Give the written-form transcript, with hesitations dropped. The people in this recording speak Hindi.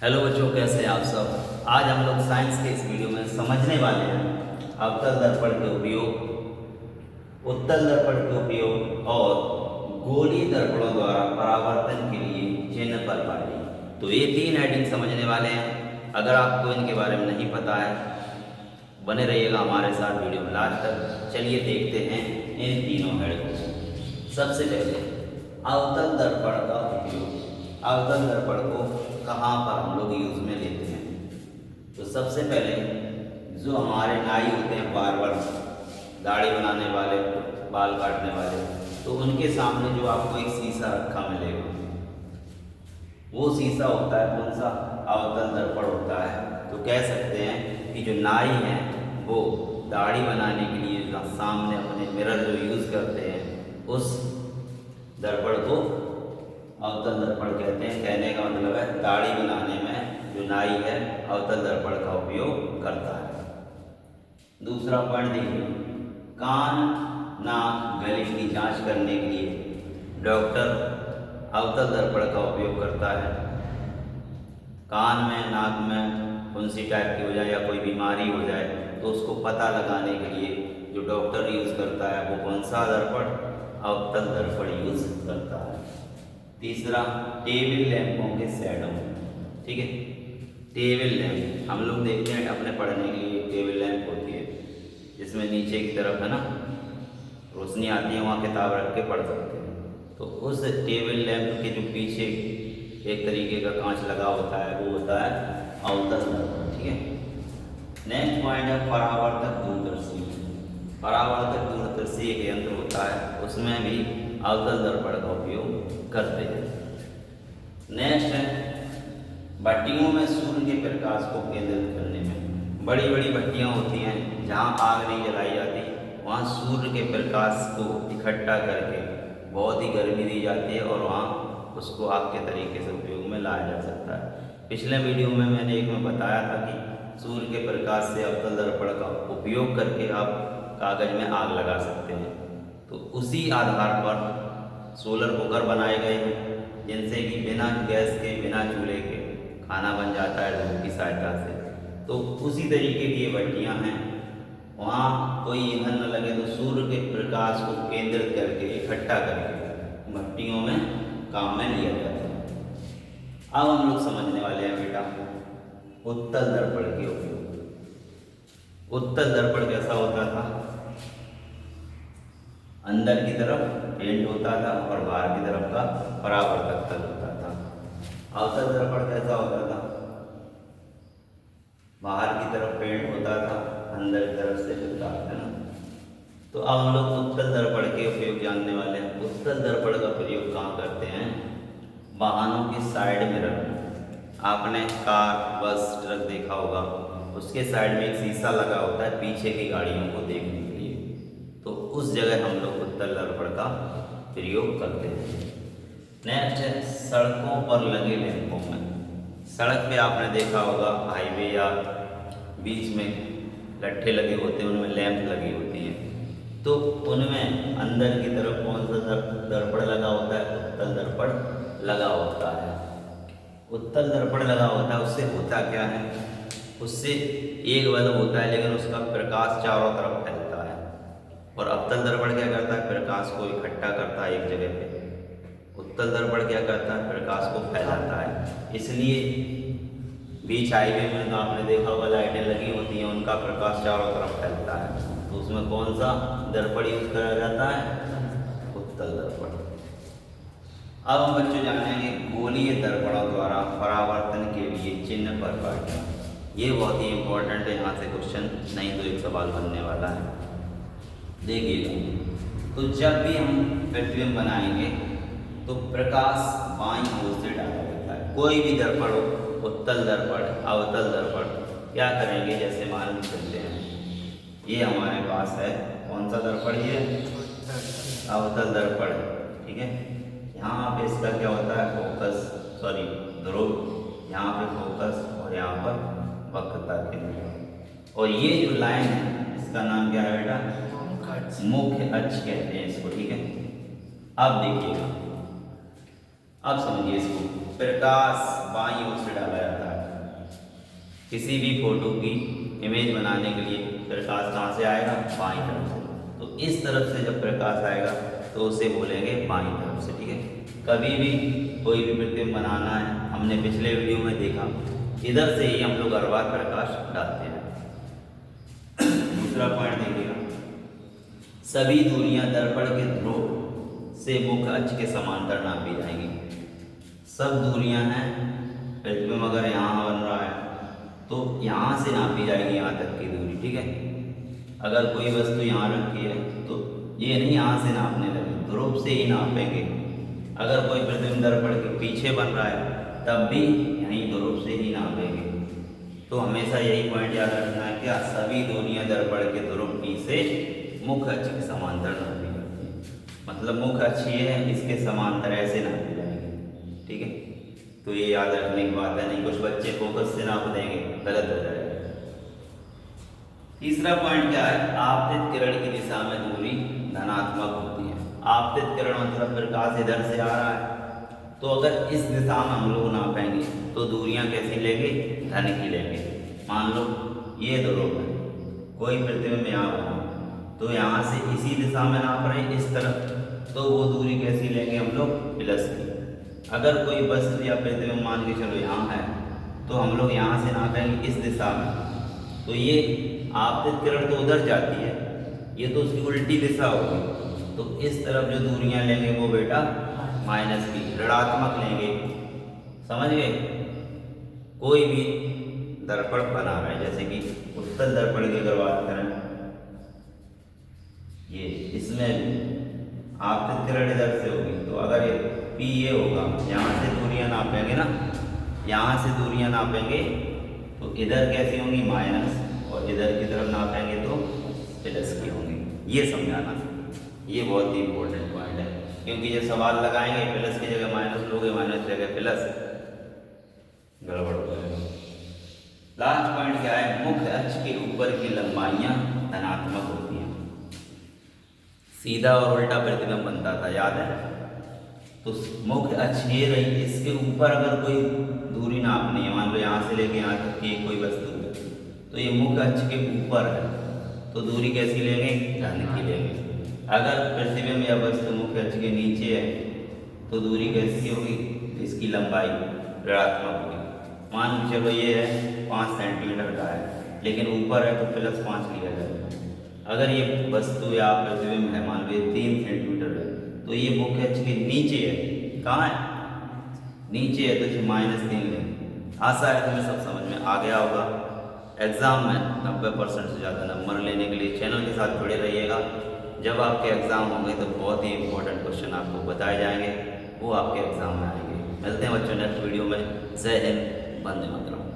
हेलो बच्चों, कैसे हैं आप सब। आज हम लोग साइंस के इस वीडियो में समझने वाले हैं अवतल दर्पण के उपयोग, उत्तल दर्पण के उपयोग और गोलीय दर्पणों द्वारा परावर्तन के लिए चिन्ह पर पारी। तो ये तीन हेडिंग समझने वाले हैं। अगर आपको इनके बारे में नहीं पता है, बने रहिएगा हमारे साथ वीडियो में लास्ट तक। चलिए देखते हैं इन तीनों हेडिंग को। सबसे पहले अवतल दर्पण का उपयोग। अवतल दर्पण को कहाँ पर हम लोग यूज में लेते हैं। तो सबसे पहले जो हमारे नाई होते हैं, बार्बर, दाढ़ी बनाने वाले, बाल काटने वाले, तो उनके सामने जो आपको एक शीशा रखा मिलेगा, वो शीशा होता है कौन सा, अवतल दर्पण होता है। तो कह सकते हैं कि जो नाई हैं वो दाढ़ी बनाने के लिए सामने अपने मिरर जो यूज़ करते हैं, उस दर्पण को अवतल दर्पण कहते हैं। कहने का मतलब है दाढ़ी बनाने में जो नाई है अवतल दर्पण का उपयोग करता है। दूसरा पॉइंट देखिए, कान, नाक, गले की जांच करने के लिए डॉक्टर अवतल दर्पण का उपयोग करता है। कान में, नाक में फुंसी टाइप की हो जाए या कोई बीमारी हो जाए तो उसको पता लगाने के लिए जो डॉक्टर यूज़ करता है वो कौन सा दर्पण, अवतल दर्पण यूज़ करता है। तीसरा, टेबल लैंपों के शैडो। ठीक है, टेबल लैंप हम लोग देखते हैं अपने पढ़ने के लिए टेबल लैंप होती है, जिसमें नीचे की तरफ है ना रोशनी आती है, वहाँ किताब रख के पढ़ सकते हैं। तो उस टेबल लैंप के जो पीछे एक तरीके का कांच लगा होता है वो होता है अवतल दर्पण। ठीक है, नेक्स्ट पॉइंट है परावर्तक दूरदर्शी। परावर्तक दूरदर्शी एक यंत्र होता है, उसमें भी अवतल दर्पण का उपयोग करते हैं। नेक्स्ट है भट्टियों में सूर्य के प्रकाश को केंद्रित करने में। बड़ी बड़ी भट्टियाँ होती हैं जहाँ आग नहीं जलाई जाती, वहाँ सूर्य के प्रकाश को इकट्ठा करके बहुत ही गर्मी दी जाती है और वहाँ उसको आग के तरीके से उपयोग में लाया जा सकता है। पिछले वीडियो में मैंने एक में बताया था कि सूर्य के प्रकाश से अवतल दर्पण का उपयोग करके आप कागज में आग लगा सकते हैं। तो उसी आधार पर सोलर कुकर बनाए गए हैं, जिनसे कि बिना गैस के, बिना चूल्हे के खाना बन जाता है धूप की सहायता से। तो उसी तरीके की ये भट्टियाँ हैं, वहाँ कोई ईंधन न लगे तो सूर्य के प्रकाश को केंद्रित करके, इकट्ठा करके भट्टियों में काम में लिया जाता है। अब हम लोग समझने वाले हैं बेटा उत्तल दर्पण के उपयोग। उत्तल दर्पण कैसा होता था, अंदर की तरफ पेंट होता था और बाहर की तरफ का परावर्तक तल होता था। अवतल दर्पण कैसा होता था, बाहर की तरफ पेंट होता था, अंदर की तरफ से प्रकाश, है ना। तो अब हम लोग उत्तल दर्पण के उपयोग जानने वाले हैं। उत्तल दर्पण का प्रयोग कहाँ करते हैं, वाहनों के साइड मिरर में। आपने कार, बस, ट्रक देखा होगा, उसके साइड में एक शीशा लगा होता है पीछे की गाड़ियों को देखने के लिए। तो उस जगह हम लोग उत्तल दर्पण का प्रयोग करते हैं। नेक्स्ट है सड़कों पर लगे लैंपों में। सड़क पे आपने देखा होगा हाईवे या बीच में लट्ठे लगे होते हैं, उनमें लैंप लगी होती है। तो उनमें अंदर की तरफ कौन सा दर्पण लगा होता है, उत्तल दर्पण लगा होता है। उत्तल दर्पण लगा होता है, उससे होता क्या है, उससे एक बल्ब होता है लेकिन उसका प्रकाश चारों तरफ फैलता है। और अवतल दर्पण क्या करता है, प्रकाश को इकट्ठा करता है एक जगह पे। उत्तल दर्पण क्या करता है, प्रकाश को फैलाता है। इसलिए बीच हाईवे में तो आपने देखा होगा लाइटें लगी होती हैं, उनका प्रकाश चारों तरफ फैलता है। तो उसमें कौन सा दर्पण यूज करा जाता है, उत्तल दर्पण। अब हम बच्चों जानेंगे गोलीय दर्पणों द्वारा परावर्तन के लिए चिन्ह पर पाठ्य। ये बहुत ही इंपॉर्टेंट है, यहाँ से क्वेश्चन नहीं तो एक सवाल बनने वाला है। देखिएगा, तो जब भी हम प्रतिबिंब बनाएंगे तो प्रकाश बाईं ओर से डाला जाता है। कोई भी दर्पण हो, उत्तल दर्पण, अवतल दर्पण, क्या करेंगे, जैसे मान सकते हैं ये हमारे पास है कौन सा दर्पण, ये अवतल दर्पण, ठीक है। यहाँ पे इसका क्या होता है, फोकस, सॉरी ध्रुव, यहाँ पे फोकस और यहाँ पर वक्रता केंद्र। और ये जो लाइन है इसका नाम क्या है बेटा, मुख्य अक्ष कहते हैं इसको, ठीक है। अब देखिएगा, अब समझिए इसको, प्रकाश बाईं ओर से डाला जाता है। किसी भी फोटो की इमेज बनाने के लिए प्रकाश कहाँ से आएगा? बाईं तरफ से। तो इस तरफ से जब प्रकाश आएगा तो उसे बोलेंगे बाईं तरफ से, ठीक है। कभी भी कोई भी प्रतिबिंब बनाना है, हमने पिछले वीडियो में देखा, इधर से ही हम लोग हर बार प्रकाश डालते हैं। दूसरा पॉइंट देखिएगा, सभी दूरियां दर्पण के ध्रुव से मुख्य अक्ष के समांतर नापी जाएंगी। सब दूरियां हैं, प्रतिबिंब अगर यहाँ बन रहा है तो यहाँ से नापी जाएगी यहाँ तक की दूरी, ठीक है। अगर कोई वस्तु यहाँ रखी है तो ये नहीं यहाँ से नापने लगे, ध्रुव से ही नापेंगे। अगर कोई प्रतिबिंब दर्पण के पीछे बन रहा है तब भी यहीं ध्रुव से ही नापेंगे। तो हमेशा यही पॉइंट याद रखना है, क्या सभी दूरियां दर्पण के ध्रुव P से मुख्य अक्ष के समांतर नापी जाती है। मतलब मुख्य अक्ष ये है, इसके समांतर ऐसे नापी जाएंगे, ठीक है। तो ये याद रखने की बात है, नहीं कुछ बच्चे फोकस से नाप देंगे, गलत हो जाएगा। तीसरा पॉइंट क्या है, आपतित किरण की दिशा में दूरी धनात्मक होती है। आपतित किरण मतलब प्रकाश इधर से आ रहा है, तो अगर इस दिशा में हम लोग नापेंगे तो दूरियां कैसी लेंगे? धन की लेंगे। मान लो ये ध्रुव है, कोई प्रतिबिंब यहाँ बना तो यहाँ से इसी दिशा में नाप रहे हैं इस तरफ, तो वो दूरी कैसी लेंगे हम लोग? प्लस की। अगर कोई वस्तु या प्रतिबिंब मान के चलो यहाँ है तो हम लोग यहाँ से नापेंगे इस दिशा में, तो ये आपतित किरण तो उधर जाती है, ये तो उसकी उल्टी दिशा होगी। तो इस तरफ जो दूरियां लेंगे वो बेटा माइनस की, ऋणात्मक लेंगे। समझ गए? कोई भी दर्पण बना रहा है, जैसे कि उत्तल दर्पण की अगर बात करें, ये इसमें भी आपतित किरण इधर से होगी, तो अगर ये P ये होगा, यहाँ से दूरियां नापेंगे ना, यहाँ से दूरियां नापेंगे तो इधर कैसी होंगी? माइनस, और इधर की तरफ नापेंगे तो प्लस की होंगी। ये समझाना, ये बहुत ही इंपॉर्टेंट पॉइंट है, क्योंकि जब सवाल लगाएंगे प्लस की जगह माइनस लोगे, माइनस की जगह प्लस, गड़बड़ हो जाएगा। लास्ट पॉइंट क्या है, मुख्य अक्ष के ऊपर की लंबाइयां धनात्मक होती हैं। सीधा और उल्टा प्रतिबिंब बनता था, याद है? तो मुख्य अक्ष ये रही, इसके ऊपर अगर कोई दूरी नापनी है, मान लो यहाँ से लेके यहाँ तक की कोई वस्तु है, तो ये मुख्य अक्ष के ऊपर है, तो दूरी कैसी लेंगे? धन की लेंगे। अगर प्रतिबिंब या वस्तु मुख्य अक्ष के नीचे है तो दूरी कैसी होगी? इसकी लंबाई ऋणात्मक होगी। मान के चलो ये है 5 सेंटीमीटर का है, लेकिन ऊपर है तो +5 लिया जाएगा। अगर ये वस्तु या प्रतिबिंब है, मान लो ये 3 सेंटीमीटर है, तो ये मुख्य अक्ष के नीचे है। कहाँ है? नीचे है, तो ये -3 लेंगे। आशा है तुम्हें सब समझ में आ गया होगा। एग्ज़ाम में 90% से ज़्यादा नंबर लेने के लिए चैनल के साथ जुड़े रहिएगा। जब आपके एग्ज़ाम होंगे तो बहुत ही इंपॉर्टेंट क्वेश्चन आपको बताए जाएंगे, वो आपके एग्ज़ाम में आएंगे। मिलते हैं बच्चों नेक्स्ट वीडियो में। जय हिंद, वंदे मातरम।